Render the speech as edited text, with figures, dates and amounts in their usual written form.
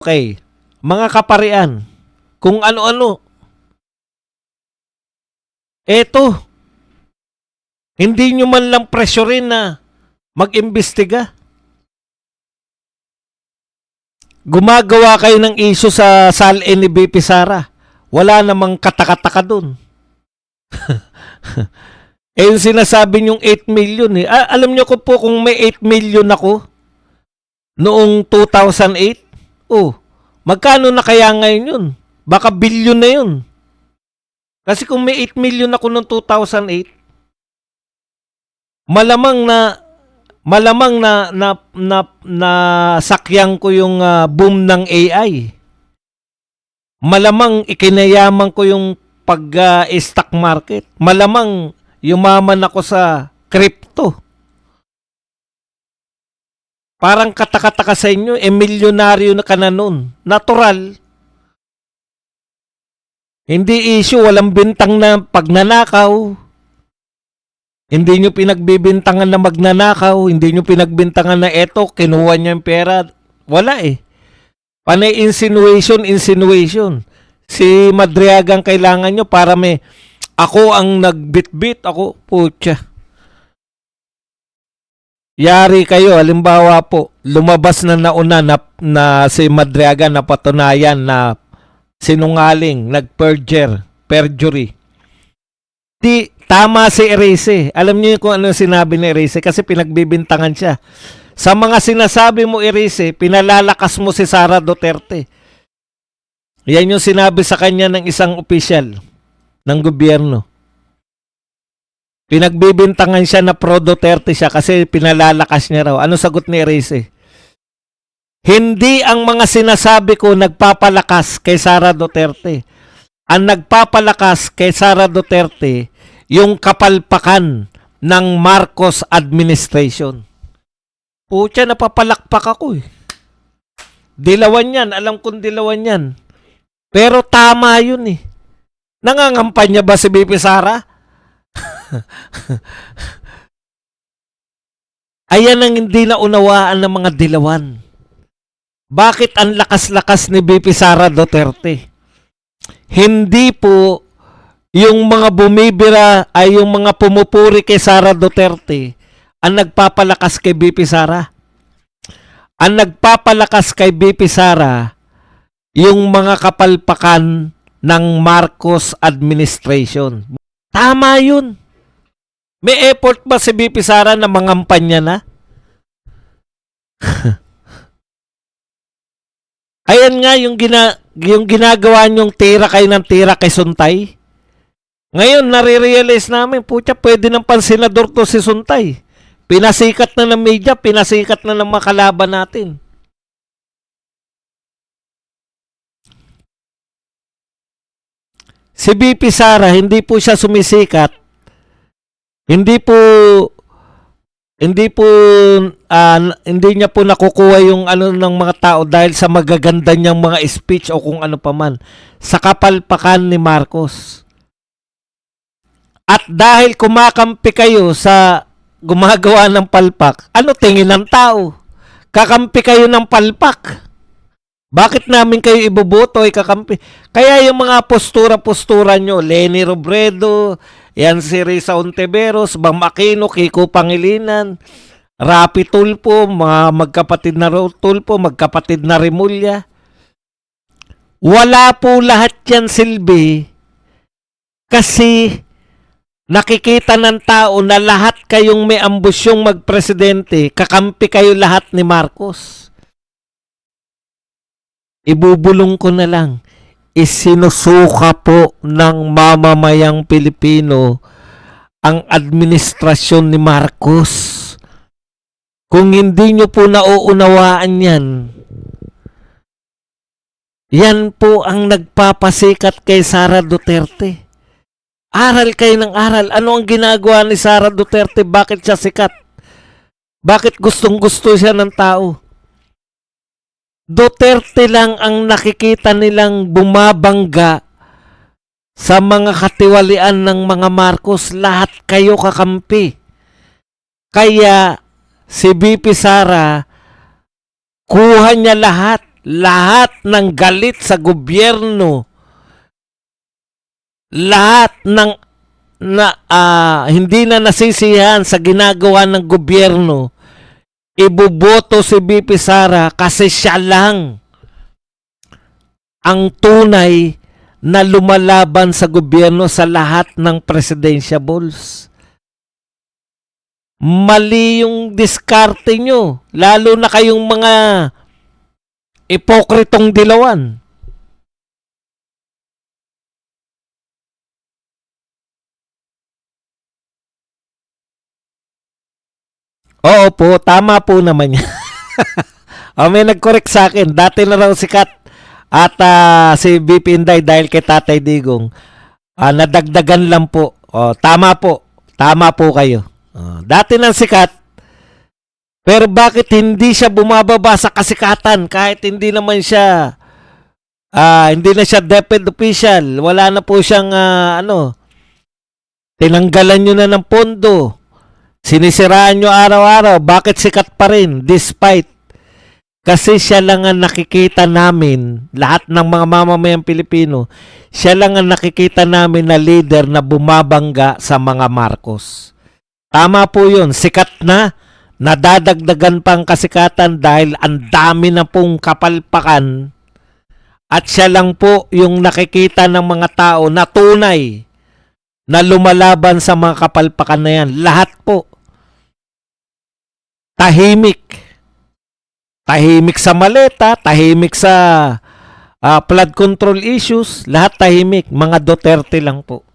Okay, mga kaparian, kung ano-ano, eto, hindi nyo man lang pressurein na mag-imbestiga. Gumagawa kayo ng issue sa SALE ni BP Sara. Wala namang katakataka dun. Yung sinasabi nyong 8 million eh. Alam nyo ko po kung may 8 million ako noong 2008. Oh, magkano na kaya ngayon yun? Baka billion na yun. Kasi kung may 8 million ako noong 2008, malamang na sakyang ko yung boom ng AI. Malamang ikinayaman ko yung pag-stock market. Malamang yumaman ako sa crypto. Parang katakataka sa inyo, milyonaryo na ka na nun. Natural. Hindi issue, walang bintang na pagnanakaw. Hindi nyo pinagbibintangan na magnanakaw. Hindi nyo pinagbintangan na eto, kinuha niya yung pera. Wala eh. Panay insinuation. Si Madriagang kailangan nyo para may ako ang nagbitbit. Ako, putya. Yari kayo, halimbawa po, lumabas na nauna na si Madriaga na patunayan na sinungaling, perjury. Di, tama si Erice. Alam niyo kung ano sinabi ni Erice kasi pinagbibintangan siya. Sa mga sinasabi mo, Erice, pinalalakas mo si Sara Duterte. Yan yung sinabi sa kanya ng isang opisyal ng gobyerno. Pinagbibintangan siya na pro-Duterte siya kasi pinalalakas niya raw. Ano sagot ni Erice? Hindi ang mga sinasabi ko nagpapalakas kay Sara Duterte. Ang nagpapalakas kay Sara Duterte, yung kapalpakan ng Marcos administration. Pucha, napapalakpak ako eh. Dilawan yan. Alam kong dilawan yan. Pero tama yun eh. Nangangampanya ba si BP Sara? Ayan ang hindi naunawaan ng mga dilawan. Bakit ang lakas-lakas ni BP Sara Duterte? Hindi po yung mga bumibira ay yung mga pumupuri kay Sara Duterte ang nagpapalakas kay BP Sara. Ang nagpapalakas kay BP Sara yung mga kapalpakan ng Marcos administration. Tama yun. May effort ba si BP Sara na mangampanya na? Ayan nga yung ginagawa nyong tira kayo ng tira kay Suntay. Ngayon, nare-realize namin, putya, pwede ng pansenador to si Suntay. Pinasikat na ng media, pinasikat na ng mga kalaban natin. Si BP Sara, hindi po siya sumisikat. Hindi niya po nakukuha yung ano ng mga tao dahil sa magaganda niyang mga speech o kung ano pa man. Sa kapalpakan ni Marcos. At dahil kumakampi kayo sa gumagawa ng palpak, ano tingin ng tao? Kakampi kayo ng palpak. Bakit namin kayo iboboto ay kakampi? Kaya yung mga postura-postura nyo, Leni Robredo, yan si Risa Ontiveros, Bam Aquino, Kiko Pangilinan, Rapi Tulfo, mga magkapatid na Tulfo, magkapatid na Remulla. Wala po lahat yan silbi kasi nakikita ng tao na lahat kayong may ambisyong magpresidente, kakampi kayo lahat ni Marcos. Ibubulong ko na lang, isinusuka po ng mamamayang Pilipino ang administrasyon ni Marcos. Kung hindi nyo po nauunawaan yan, yan po ang nagpapasikat kay Sara Duterte. Aral kayo ng aral. Ano ang ginagawa ni Sara Duterte? Bakit siya sikat? Bakit gustong-gusto siya ng tao? Duterte lang ang nakikita nilang bumabangga sa mga katiwalian ng mga Marcos. Lahat kayo kakampi. Kaya si BP Sara, kuha niya lahat. lahat ng galit sa gobyerno, lahat ng hindi na nasisiyahan sa ginagawa ng gobyerno, iboboto si BP Sara kasi siya lang ang tunay na lumalaban sa gobyerno sa lahat ng presidentiables. Mali yung diskarte nyo, lalo na kayong mga ipokritong dilawan. Oo po, tama po naman yan. May nag-correct sa akin. Dati na raw sikat at si BP Inday dahil kay Tatay Digong. Nadagdagan lang po. Tama po. Tama po kayo. Dati nang sikat, pero bakit hindi siya bumababa sa kasikatan kahit hindi naman siya hindi na siya DepEd official. Wala na po siyang tinanggalan nyo na ng pondo. Sinisiraan nyo araw-araw. Bakit sikat pa rin? Despite. Kasi siya lang ang nakikita namin, lahat ng mga mamamayang Pilipino, siya lang ang nakikita namin na leader na bumabangga sa mga Marcos. Tama po yun. Sikat na. Nadadagdagan pang kasikatan dahil ang dami na pong kapalpakan. At siya lang po yung nakikita ng mga tao na tunay na lumalaban sa mga kapalpakan na yan. Lahat po. Tahimik. Tahimik sa maleta, tahimik sa flood control issues, lahat tahimik. Mga Duterte lang po.